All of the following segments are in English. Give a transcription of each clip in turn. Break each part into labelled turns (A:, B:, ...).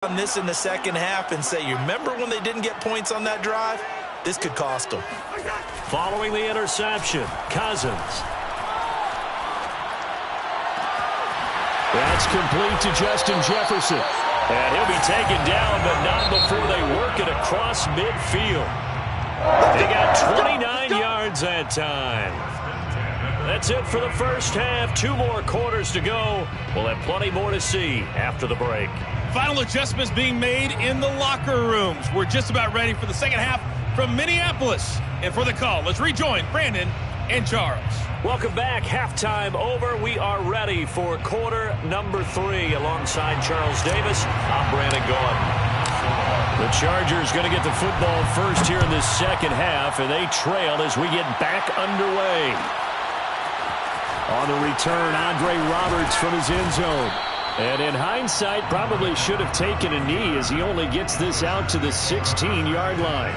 A: On this in the second half and say, you remember when they didn't get points on that drive? This could cost them.
B: Following the interception, Cousins. That's complete to Justin Jefferson. And he'll be taken down, but not before they work it across midfield. They got 29 yards that time. That's it for the first half. 2 more quarters to go. We'll have plenty more to see after the break.
C: Final adjustments being made in the locker rooms. We're just about ready for the second half from Minneapolis. And for the call, let's rejoin Brandon and Charles.
B: Welcome back. Halftime over. We are ready for quarter number 3. Alongside Charles Davis, I'm Brandon Gaudin. The Chargers going to get the football first here in this second half, and they trail as we get back underway. On the return, Andre Roberts from his end zone. And in hindsight, probably should have taken a knee as he only gets this out to the 16-yard line.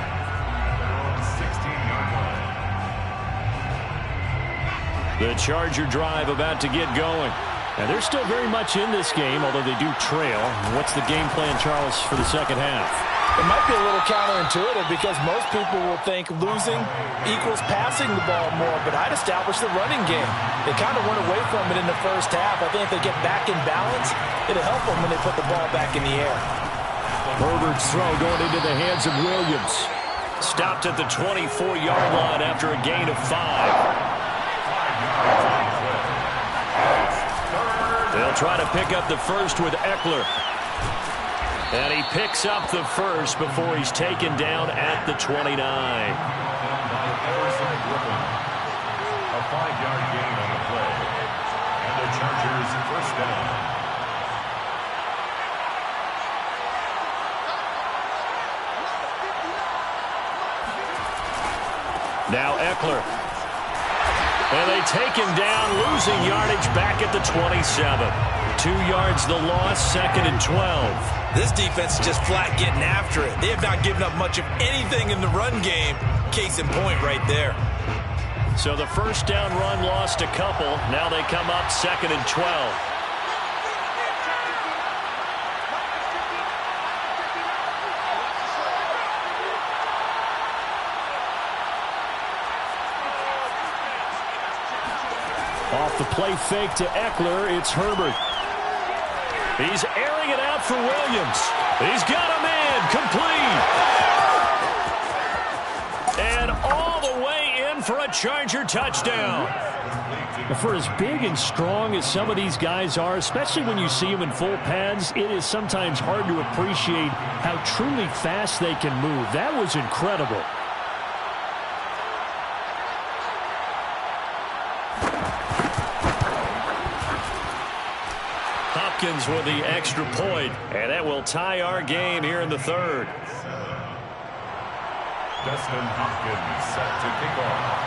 B: The Charger drive about to get going. And they're still very much in this game, although they do trail. What's the game plan, Charles, for the second half?
A: It might be a little counterintuitive because most people will think losing equals passing the ball more, but I'd establish the running game. They kind of went away from it in the first half. I think if they get back in balance, it'll help them when they put the ball back in the air.
B: Herbert's throw going into the hands of Williams. Stopped at the 24-yard line after a gain of 5. They'll try to pick up the first with Eckler. And he picks up the first before he's taken down at the 29.
D: A 5-yard gain on the play. And the Chargers first down.
B: Now Eckler. And they take him down, losing yardage back at the 27. 2 yards the loss, 2nd and 12.
A: This defense is just flat getting after it. They have not given up much of anything in the run game. Case in point right there.
B: So the first down run lost a couple. Now they come up 2nd and 12. Off the play fake to Eckler, it's Herbert. He's airing it out for Williams. He's got a man complete. And all the way in for a Charger touchdown. For as big and strong as some of these guys are, especially when you see them in full pads, it is sometimes hard to appreciate how truly fast they can move. That was incredible. With the extra point, and that will tie our game here in the 3rd.
D: Dustin Hopkins set to kick off.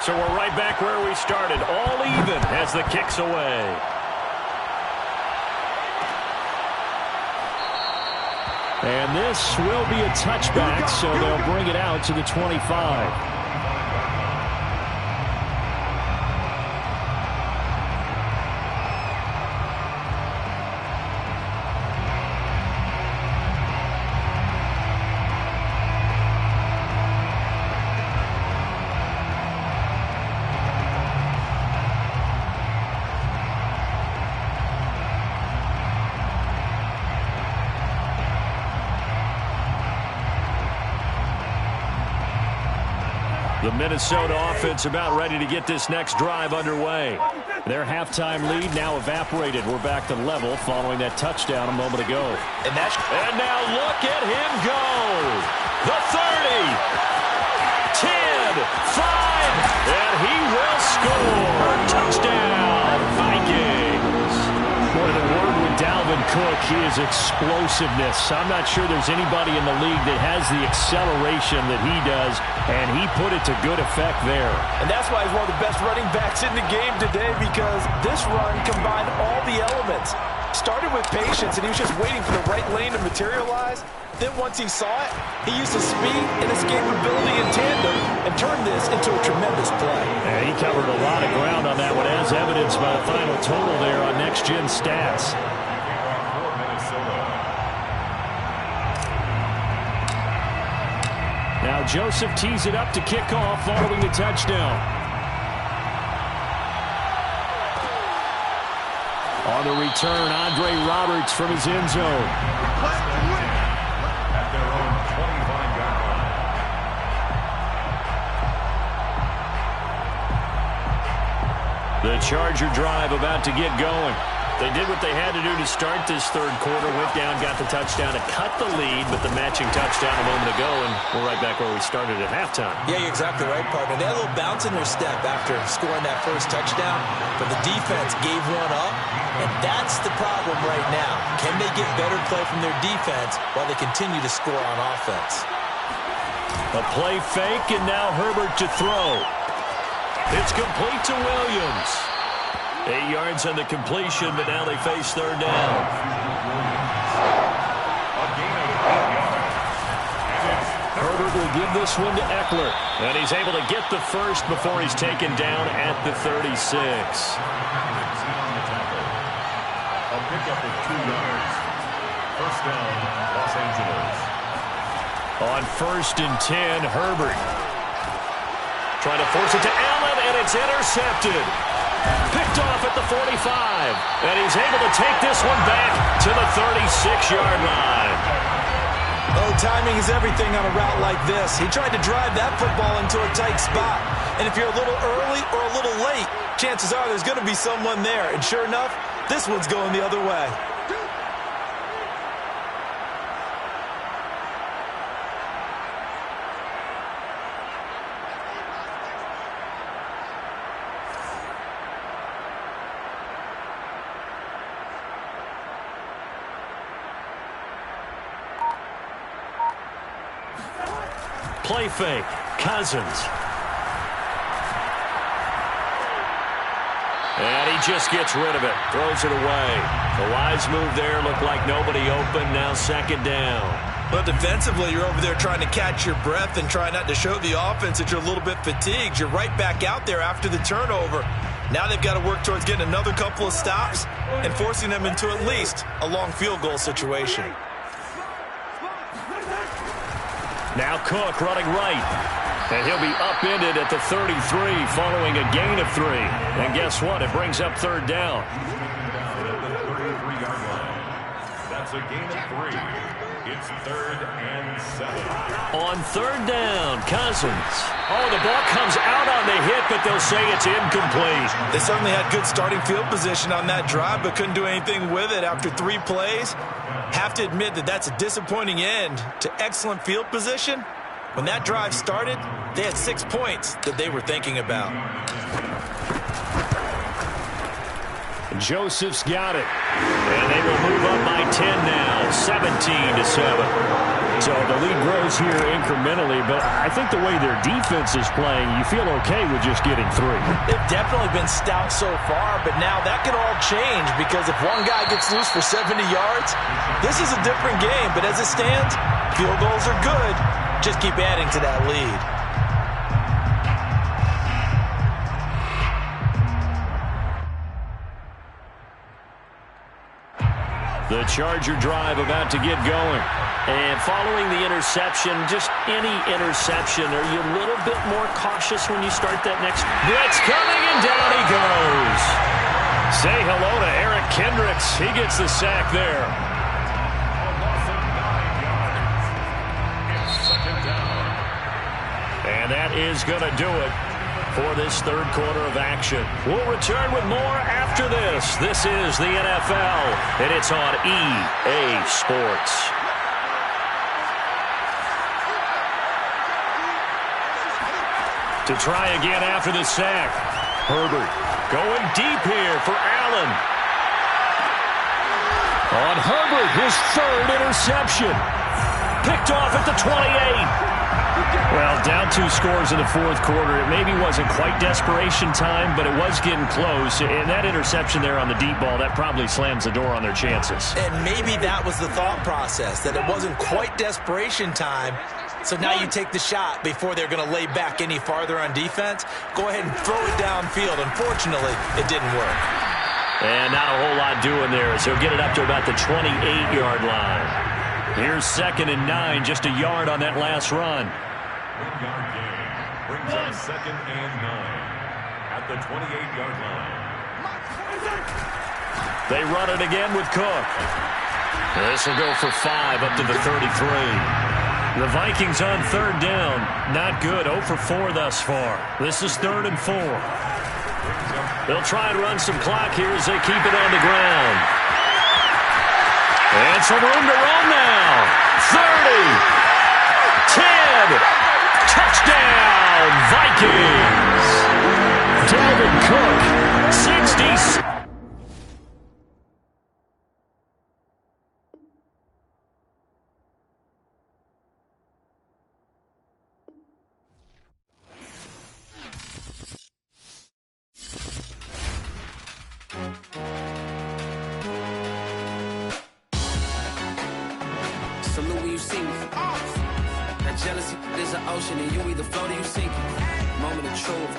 B: So we're right back where we started, all even as the kick's away. And this will be a touchback, so they'll bring it out to the 25. The Minnesota offense about ready to get this next drive underway. Their halftime lead now evaporated. We're back to level following that touchdown a moment ago. And now look at him go. The 30, 10, 5, and he will score. Touchdown, Vikings. Boy, the word with Dalvin Cook, he is explosiveness. I'm not sure there's anybody in the league that has the acceleration that he does, and he put it to good effect there.
A: And that's why he's one of the best running backs in the game today, because this run combined all the elements. Started with patience, and he was just waiting for the right lane to materialize. Then once he saw it, he used his speed and escapability in tandem and turned this into a tremendous play.
B: Yeah, he covered a lot of ground on that one, as evidenced by the final total there on Next Gen Stats. Now Joseph tees it up to kick off following the touchdown. On the return, Andre Roberts from his end zone.
D: At their own 25-yard line.
B: The Charger drive about to get going. They did what they had to do to start this third quarter. Went down, got the touchdown to cut the lead, but the matching touchdown a moment ago, and we're right back where we started at halftime.
A: Yeah, you're exactly right, partner. They had a little bounce in their step after scoring that first touchdown, but the defense gave one up, and that's the problem right now. Can they get better play from their defense while they continue to score on offense?
B: A play fake, and now Herbert to throw. It's complete to Williams. 8 yards on the completion, but now they face third down.
D: A gain of 8 yards.
B: Herbert will give this one to Eckler. And he's able to get the first before he's taken down at the 36.
D: A pickup of 2 yards. First down, Los Angeles.
B: On 1st and 10, Herbert. Trying to force it to Allen, and it's intercepted. Picked off at the 45, and he's able to take this one back to the 36-yard line.
A: Oh, timing is everything on a route like this. He tried to drive that football into a tight spot, and if you're a little early or a little late, chances are there's going to be someone there, and sure enough, this one's going the other way.
B: Play fake. Cousins. And he just gets rid of it. Throws it away. The wise move there. Looked like nobody open. Now second down.
A: Well, defensively, you're over there trying to catch your breath and try not to show the offense that you're a little bit fatigued. You're right back out there after the turnover. Now they've got to work towards getting another couple of stops and forcing them into at least a long field goal situation.
B: Now Cook running right. And he'll be upended at the 33 following a gain of 3. And guess what? It brings up third down.
D: At the 33-yard line. That's a gain of 3. It's 3rd and 7.
B: On third down, Cousins. Oh, the ball comes out on the hit, but they'll say it's incomplete.
A: They certainly had good starting field position on that drive, but couldn't do anything with it after 3 plays. Have to admit that that's a disappointing end to excellent field position. When that drive started, they had 6 points that they were thinking about.
B: Joseph's got it. And they will move up by 10 now, 17-7. So the lead grows here incrementally, but I think the way their defense is playing, you feel okay with just getting 3.
A: They've definitely been stout so far, but now that can all change because if one guy gets loose for 70 yards, this is a different game. But as it stands, field goals are good. Just keep adding to that lead.
B: The Charger drive about to get going. And following the interception, just any interception, are you a little bit more cautious when you start that next? Blitz coming, and down he goes. Say hello to Eric Kendricks. He gets the sack there. And that is going to do it for this third quarter of action. We'll return with more after this. This is the NFL, and it's on EA Sports. To try again after the sack. Herbert going deep here for Allen. On Herbert, his 3rd interception. Picked off at the 28. Well, down 2 scores in the 4th quarter. It maybe wasn't quite desperation time, but it was getting close. And that interception there on the deep ball, that probably slams the door on their chances.
A: And maybe that was the thought process, that it wasn't quite desperation time. So now you take the shot before they're going to lay back any farther on defense. Go ahead and throw it downfield. Unfortunately, it didn't work.
B: And not a whole lot doing there, so get it up to about the 28-yard line. Here's 2nd and 9, just a yard on that last run.
D: 3-yard gain. Brings up 2nd and 9 at the 28-yard line.
B: They run it again with Cook. This will go for 5 up to the 33. The Vikings on 3rd down. Not good. 0 for 4 thus far. This is 3rd and 4. They'll try and run some clock here as they keep it on the ground. And some room to run now. 30. 10. Touchdown, Vikings. Dalvin Cook, 60.
E: Salute when you see me. That jealousy is an ocean, and you either float or you sink. Moment of truth.